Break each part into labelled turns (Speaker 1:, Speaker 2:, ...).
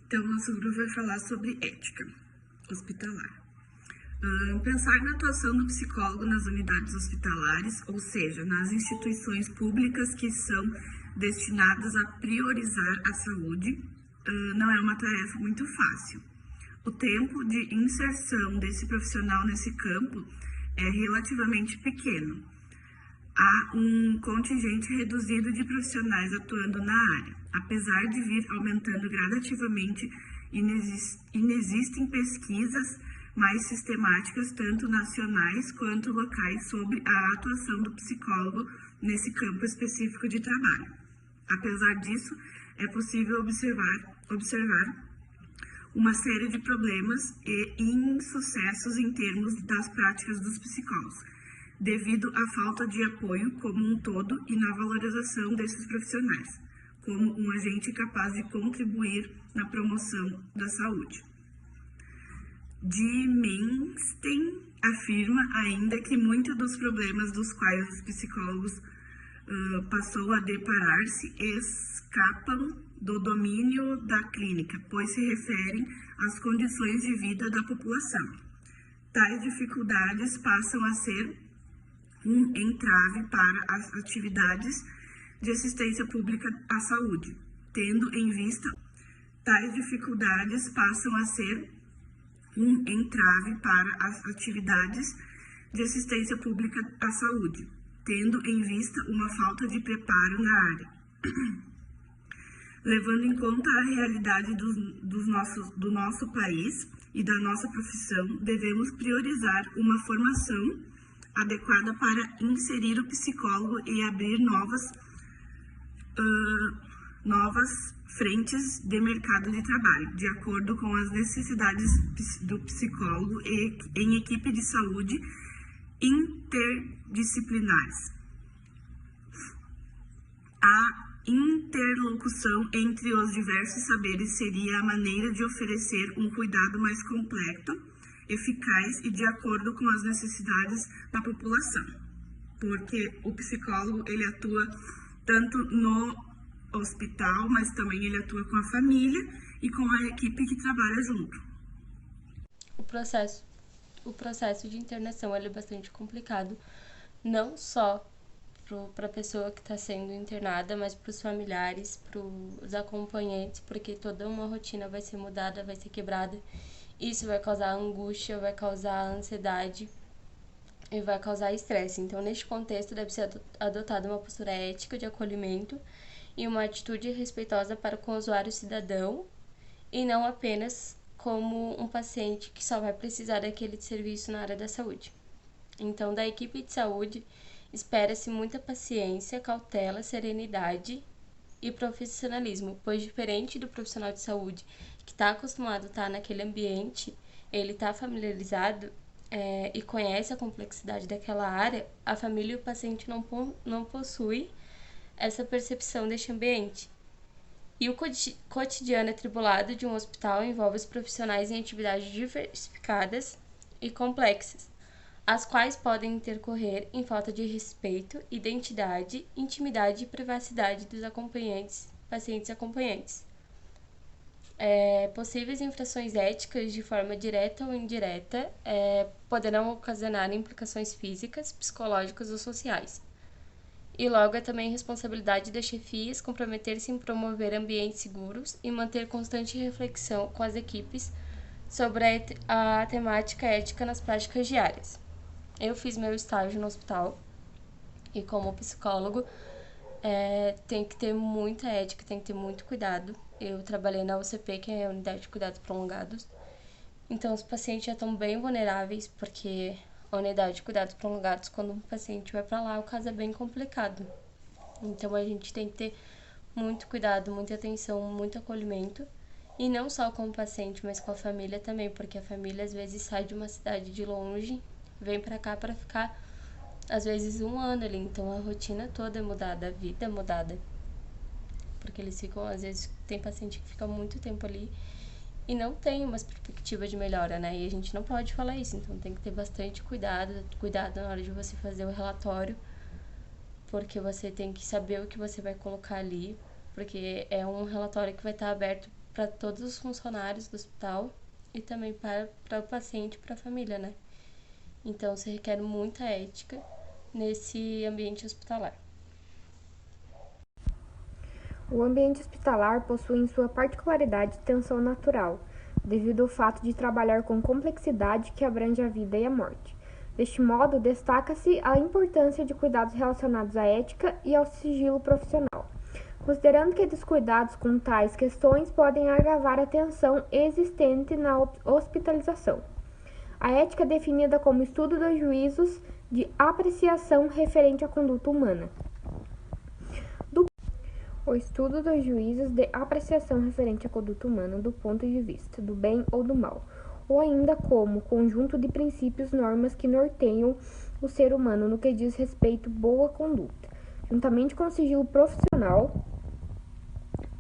Speaker 1: Então, nosso grupo vai falar sobre ética hospitalar. Pensar na atuação do psicólogo nas unidades hospitalares, ou seja, nas instituições públicas que são destinadas a priorizar a saúde, não é uma tarefa muito fácil. O tempo de inserção desse profissional nesse campo é relativamente pequeno. Há um contingente reduzido de profissionais atuando na área. Apesar de vir aumentando gradativamente, inexistem pesquisas mais sistemáticas, tanto nacionais quanto locais, sobre a atuação do psicólogo nesse campo específico de trabalho. Apesar disso, é possível observar uma série de problemas e insucessos em termos das práticas dos psicólogos, devido à falta de apoio como um todo e na valorização desses profissionais, como um agente capaz de contribuir na promoção da saúde. Dimenstein afirma ainda que muitos dos problemas dos quais os psicólogos passou a deparar-se escapam do domínio da clínica, pois se referem às condições de vida da população. Tais dificuldades passam a ser um entrave para as atividades de assistência pública à saúde, tendo em vista uma falta de preparo na área. Levando em conta a realidade do nosso país e da nossa profissão, devemos priorizar uma formação adequada para inserir o psicólogo e abrir novas frentes de mercado de trabalho, de acordo com as necessidades do psicólogo e em equipe de saúde interdisciplinares. A interlocução entre os diversos saberes seria a maneira de oferecer um cuidado mais completo, eficaz e de acordo com as necessidades da população, porque o psicólogo ele atua tanto no hospital, mas também ele atua com a família e com a equipe que trabalha junto.
Speaker 2: O processo de internação ele é bastante complicado, não só para a pessoa que está sendo internada, mas para os familiares, para os acompanhantes, porque toda uma rotina vai ser mudada, vai ser quebrada. Isso vai causar angústia, vai causar ansiedade e vai causar estresse. Então, neste contexto, deve ser adotada uma postura ética de acolhimento e uma atitude respeitosa para com o usuário cidadão e não apenas como um paciente que só vai precisar daquele serviço na área da saúde. Então, da equipe de saúde, espera-se muita paciência, cautela, serenidade e profissionalismo, pois diferente do profissional de saúde que está acostumado a estar naquele ambiente, ele está familiarizado e conhece a complexidade daquela área, a família e o paciente não possui essa percepção deste ambiente. E o cotidiano atribulado de um hospital envolve os profissionais em atividades diversificadas e complexas, as quais podem intercorrer em falta de respeito, identidade, intimidade e privacidade dos pacientes e acompanhantes. Possíveis infrações éticas de forma direta ou indireta poderão ocasionar implicações físicas, psicológicas ou sociais. E logo é também responsabilidade das chefias comprometer-se em promover ambientes seguros e manter constante reflexão com as equipes sobre a temática ética nas práticas diárias. Eu fiz meu estágio no hospital e como psicólogo tem que ter muita ética, tem que ter muito cuidado. Eu trabalhei na UCP, que é a Unidade de Cuidados Prolongados, então os pacientes já estão bem vulneráveis, porque a Unidade de Cuidados Prolongados, quando um paciente vai para lá, o caso é bem complicado. Então a gente tem que ter muito cuidado, muita atenção, muito acolhimento, e não só com o paciente, mas com a família também, porque a família às vezes sai de uma cidade de longe, vem para cá para ficar às vezes 1 ano ali, então a rotina toda é mudada, a vida é mudada, porque eles ficam, às vezes tem paciente que fica muito tempo ali e não tem uma perspectiva de melhora, né, e a gente não pode falar isso, então tem que ter bastante cuidado na hora de você fazer o relatório, porque você tem que saber o que você vai colocar ali, porque é um relatório que vai estar aberto para todos os funcionários do hospital e também para o paciente e para a família, né? Então, se requer muita ética nesse ambiente hospitalar.
Speaker 3: O ambiente hospitalar possui em sua particularidade tensão natural, devido ao fato de trabalhar com complexidade que abrange a vida e a morte. Deste modo, destaca-se a importância de cuidados relacionados à ética e ao sigilo profissional, considerando que descuidados com tais questões podem agravar a tensão existente na hospitalização. A ética é definida como estudo dos juízos de apreciação referente à conduta humana. O estudo dos juízos de apreciação referente à conduta humana do ponto de vista do bem ou do mal, ou ainda como conjunto de princípios, normas que norteiam o ser humano no que diz respeito à boa conduta, juntamente com o sigilo profissional,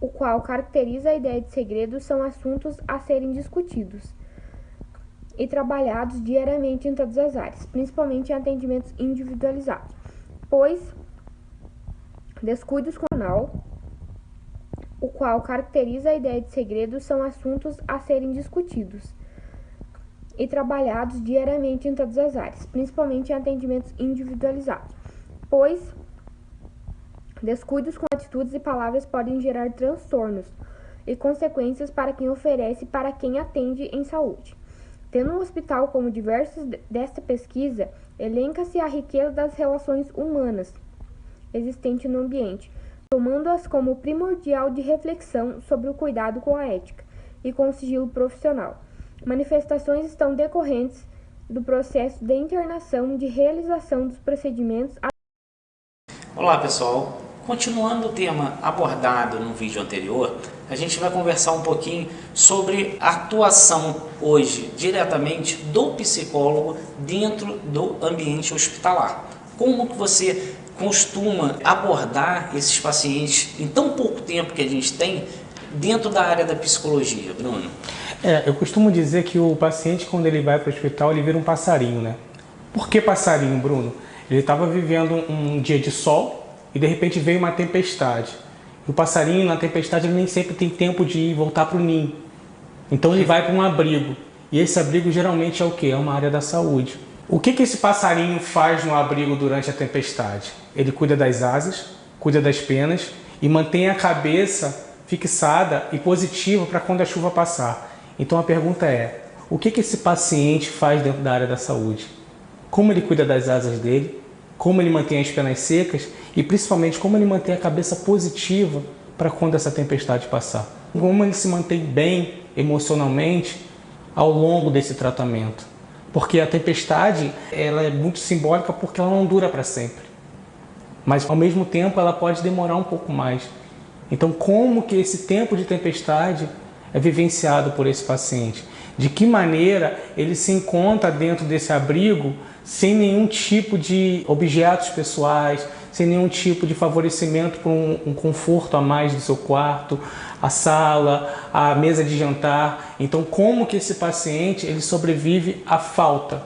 Speaker 3: o qual caracteriza a ideia de segredo, são assuntos a serem discutidos e trabalhados diariamente em todas as áreas, principalmente em atendimentos individualizados, pois descuidos com o canal, o qual caracteriza a ideia de segredo, são assuntos a serem discutidos e trabalhados diariamente em todas as áreas, principalmente em atendimentos individualizados, pois descuidos com atitudes e palavras podem gerar transtornos e consequências para quem oferece e para quem atende em saúde. Tendo um hospital como diversos desta pesquisa, elenca-se a riqueza das relações humanas existente no ambiente, tomando-as como primordial de reflexão sobre o cuidado com a ética e com o sigilo profissional. Manifestações estão decorrentes do processo de internação de realização dos procedimentos.
Speaker 4: Olá pessoal, continuando o tema abordado no vídeo anterior, a gente vai conversar um pouquinho sobre a atuação hoje diretamente do psicólogo dentro do ambiente hospitalar. Como que você costuma abordar esses pacientes em tão pouco tempo que a gente tem dentro da área da psicologia, Bruno?
Speaker 5: Eu costumo dizer que o paciente, quando ele vai para o hospital, ele vira um passarinho, né? Por que passarinho, Bruno? Ele estava vivendo um dia de sol e de repente veio uma tempestade. E o passarinho, na tempestade, ele nem sempre tem tempo de ir voltar para o ninho. Então ele vai para um abrigo. E esse abrigo geralmente é o quê? É uma área da saúde. O que esse passarinho faz no abrigo durante a tempestade? Ele cuida das asas, cuida das penas e mantém a cabeça fixada e positiva para quando a chuva passar. Então a pergunta é, o que esse paciente faz dentro da área da saúde? Como ele cuida das asas dele? Como ele mantém as penas secas? E principalmente como ele mantém a cabeça positiva para quando essa tempestade passar? Como ele se mantém bem emocionalmente ao longo desse tratamento? Porque a tempestade ela é muito simbólica porque ela não dura para sempre. Mas ao mesmo tempo ela pode demorar um pouco mais. Então como que esse tempo de tempestade é vivenciado por esse paciente? De que maneira ele se encontra dentro desse abrigo sem nenhum tipo de objetos pessoais, sem nenhum tipo de favorecimento para um conforto a mais do seu quarto, a sala, a mesa de jantar. Então como que esse paciente ele sobrevive à falta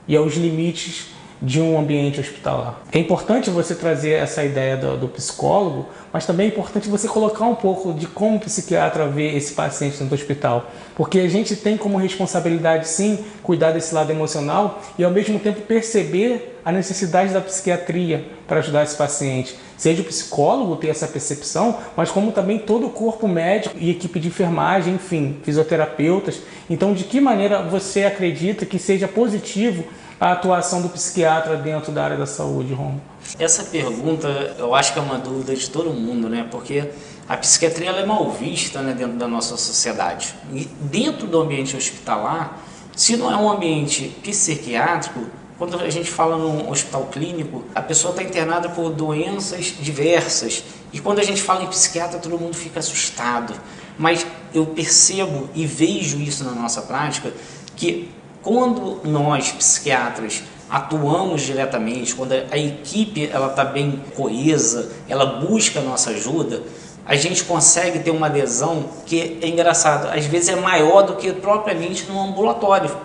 Speaker 5: e aos limites de um ambiente hospitalar? É importante você trazer essa ideia do psicólogo, mas também é importante você colocar um pouco de como o psiquiatra vê esse paciente dentro do hospital. Porque a gente tem como responsabilidade, sim, cuidar desse lado emocional e, ao mesmo tempo, perceber a necessidade da psiquiatria para ajudar esse paciente. Seja o psicólogo ter essa percepção, mas como também todo o corpo médico e equipe de enfermagem, enfim, fisioterapeutas. Então, de que maneira você acredita que seja positivo a atuação do psiquiatra dentro da área da saúde, Romo?
Speaker 4: Essa pergunta eu acho que é uma dúvida de todo mundo, né? Porque a psiquiatria ela é mal vista, né, dentro da nossa sociedade. E dentro do ambiente hospitalar, se não é um ambiente psiquiátrico, quando a gente fala num hospital clínico, a pessoa está internada por doenças diversas. E quando a gente fala em psiquiatra, todo mundo fica assustado. Mas eu percebo e vejo isso na nossa prática, que quando nós, psiquiatras, atuamos diretamente, quando a equipe está bem coesa, ela busca a nossa ajuda, a gente consegue ter uma adesão que é engraçado, às vezes é maior do que propriamente no ambulatório.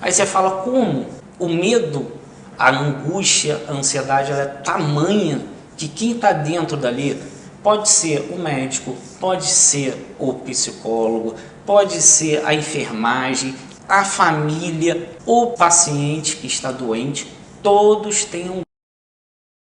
Speaker 4: Aí você fala, como? O medo, a angústia, a ansiedade ela é tamanha que quem está dentro dali Pode ser o médico, pode ser o psicólogo, pode ser a enfermagem, a família, o paciente que está doente, todos têm um